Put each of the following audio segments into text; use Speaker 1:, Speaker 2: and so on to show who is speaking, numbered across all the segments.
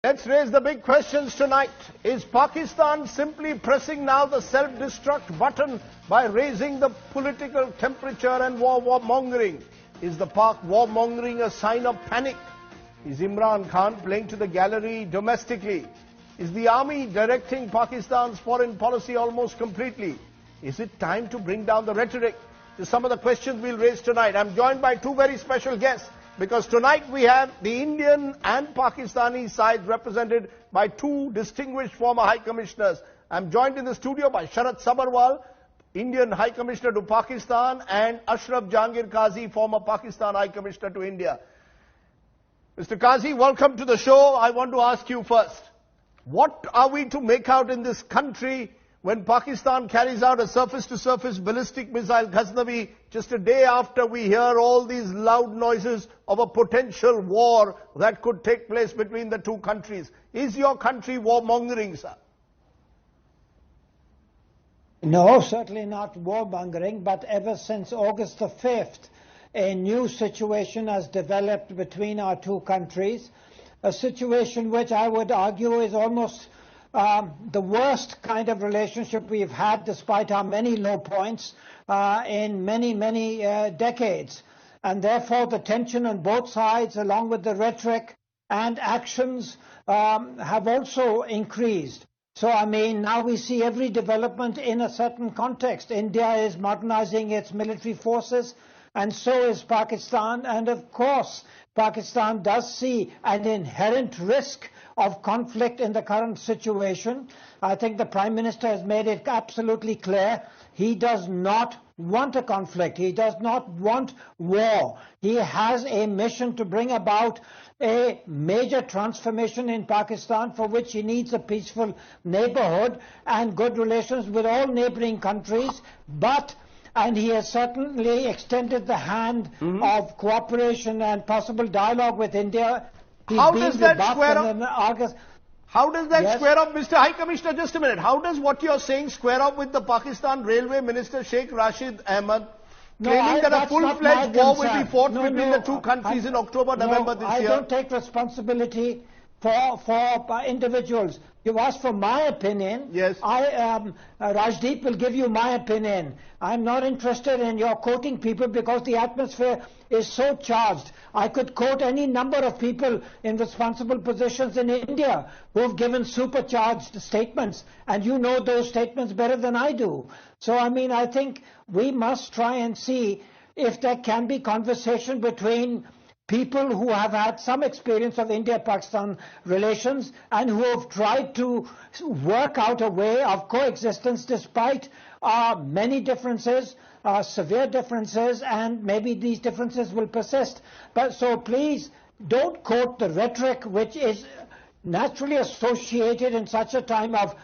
Speaker 1: Let's raise the big questions tonight. Is Pakistan simply pressing now the self-destruct button by raising the political temperature and warmongering? Is the Pak warmongering a sign of panic? Is Imran Khan playing to the gallery domestically? Is the army directing Pakistan's foreign policy almost completely? Is it time to bring down the rhetoric? These are some of the questions we'll raise tonight. I'm joined by two very special guests, because tonight we have the Indian and Pakistani sides represented by two distinguished former High Commissioners. I'm joined in the studio by Sharat Sabharwal, Indian High Commissioner to Pakistan, and Ashraf Jahangir Qazi, former Pakistan High Commissioner to India. Mr. Qazi, welcome to the show. I want to ask you first, what are we to make out in this country when Pakistan carries out a surface-to-surface ballistic missile Ghaznavi just a day after we hear all these loud noises of a potential war that could take place between the two countries? Is your country warmongering, sir?
Speaker 2: No, certainly not warmongering, but ever since August the 5th, a new situation has developed between our two countries, a situation which I would argue is almost the worst kind of relationship we've had, despite our many low points in many decades. And therefore the tension on both sides, along with the rhetoric and actions, have also increased. So, I mean, now we see every development in a certain context. India is modernizing its military forces, and so is Pakistan. And of course, Pakistan does see an inherent risk of conflict in the current situation. I think the Prime Minister has made it absolutely clear he does not want a conflict. He does not want war. He has a mission to bring about a major transformation in Pakistan, for which he needs a peaceful neighborhood and good relations with all neighboring countries. And he has certainly extended the hand of cooperation and possible dialogue with India.
Speaker 1: How does that square up? How does that square up, Mr. High Commissioner? Just a minute. How does what you're saying square up with the Pakistan Railway Minister Sheikh Rashid Ahmad claiming that a full-fledged war will be fought between the two countries in October, November this year?
Speaker 2: I don't take responsibility for individuals. You asked for my opinion.
Speaker 1: Yes.
Speaker 2: Rajdeep will give you my opinion. I'm not interested in your quoting people because the atmosphere is so charged. I could quote any number of people in responsible positions in India who have given supercharged statements, and you know those statements better than I do. So, I mean, I think we must try and see if there can be conversation between people who have had some experience of India-Pakistan relations and who have tried to work out a way of coexistence despite many differences, severe differences, and maybe these differences will persist. But so please don't quote the rhetoric which is naturally associated in such a time of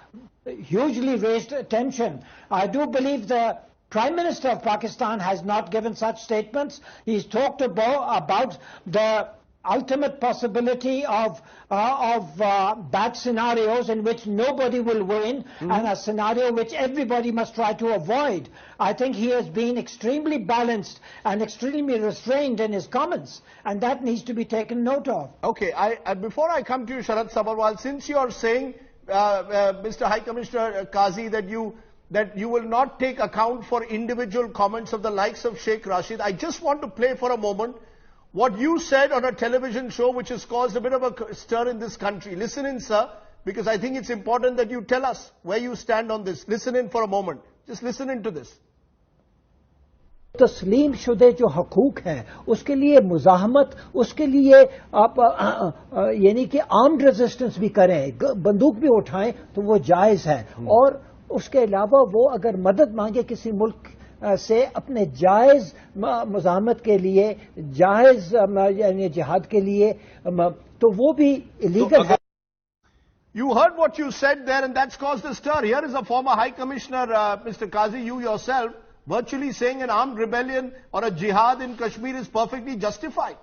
Speaker 2: hugely raised tension. I do believe the Prime Minister of Pakistan has not given such statements. He's talked about the ultimate possibility of bad scenarios in which nobody will win, and a scenario which everybody must try to avoid. I think he has been extremely balanced and extremely restrained in his comments, and that needs to be taken note of.
Speaker 1: Okay, before I come to you, Sharat Sabharwal, since you are saying, Mr. High Commissioner Qazi, that you will not take account for individual comments of the likes of Sheikh Rashid, I just want to play for a moment what you said on a television show which has caused a bit of a stir in this country. Listen in, sir, because I think it's important that you tell us where you stand on this. Listen in for a moment. Just listen into this.
Speaker 2: तस्लीम शुदे जो हकूक हैं उसके लिए मुज़ाहमत, उसके लिए आप यानी कि आर्म्ड रेजिस्टेंस भी करें, बंदूक भी उठाएं तो वो जायज़ है। और उसके अलावा वो अगर मदद मांगे किसी मुल्क से अपने जायज़ मुज़ाहमत के लिए, जायज़ यानी जिहाद के लिए, तो वो भी इलीगल है।
Speaker 1: You heard what you said there, and that's caused a stir. Here is a former High Commissioner, Mr. Qazi, you yourself, virtually saying an armed rebellion or a jihad in Kashmir is perfectly justified.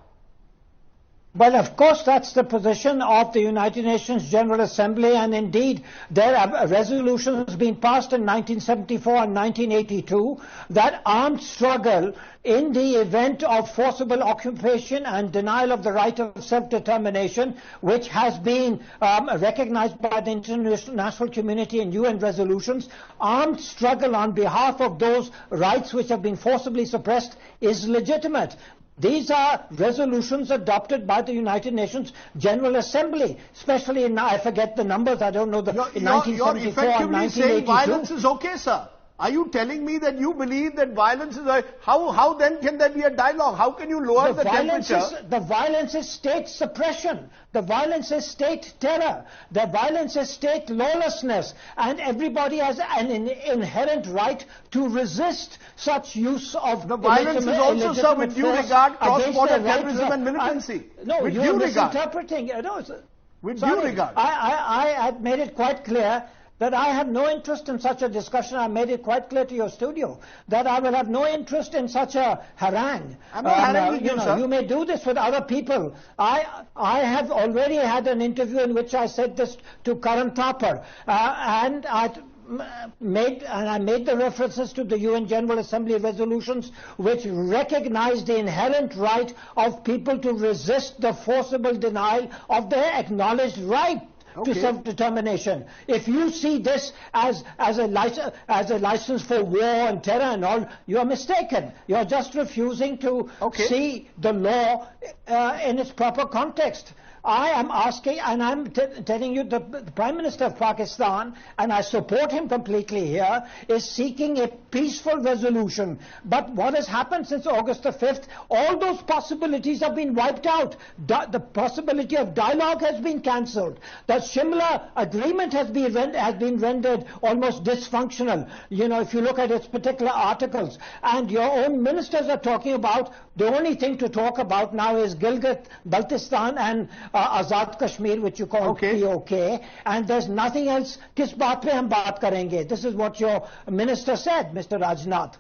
Speaker 2: Well, of course, that's the position of the United Nations General Assembly, and indeed there are resolutions being passed in 1974 and 1982 that armed struggle in the event of forcible occupation and denial of the right of self-determination, which has been recognized by the international community in UN resolutions, armed struggle on behalf of those rights which have been forcibly suppressed is legitimate. These are resolutions adopted by the United Nations General Assembly, especially in, I forget the numbers, I don't know, in 1974
Speaker 1: you're effectively
Speaker 2: and 1982.
Speaker 1: saying violence is okay, sir. Are you telling me that you believe that violence is how then can there be a dialogue? How can you lower the temperature?
Speaker 2: The violence is state suppression. The violence is state terror. The violence is state lawlessness. And everybody has an inherent right to resist such use of
Speaker 1: the violence is also, sir, with due regard, cross-border terrorism and militancy.
Speaker 2: No,
Speaker 1: with
Speaker 2: you're
Speaker 1: due regard.
Speaker 2: misinterpreting.
Speaker 1: With due regard.
Speaker 2: I have made it quite clear that I have no interest in such a discussion. I made it quite clear to your studio that I will have no interest in such a harangue.
Speaker 1: I'm not haranguing you, sir.
Speaker 2: You may do this with other people. I have already had an interview in which I said this to Karan Thapar, and I made the references to the UN General Assembly resolutions which recognize the inherent right of people to resist the forcible denial of their acknowledged right to self-determination. If you see this as a license for war and terror and all, you are mistaken. You are just refusing to see the law in its proper context. I am asking, and I'm telling you, the Prime Minister of Pakistan, and I support him completely here, is seeking a peaceful resolution. But what has happened since August the 5th, all those possibilities have been wiped out. The possibility of dialogue has been cancelled. The Shimla agreement has been rendered almost dysfunctional. You know, if you look at its particular articles, and your own ministers are talking about, the only thing to talk about now is Gilgit, Baltistan and Azad Kashmir, which you call POK, and there's nothing else. Kis baat pe hum baat karenge? This is what your minister said, Mr. Rajnath.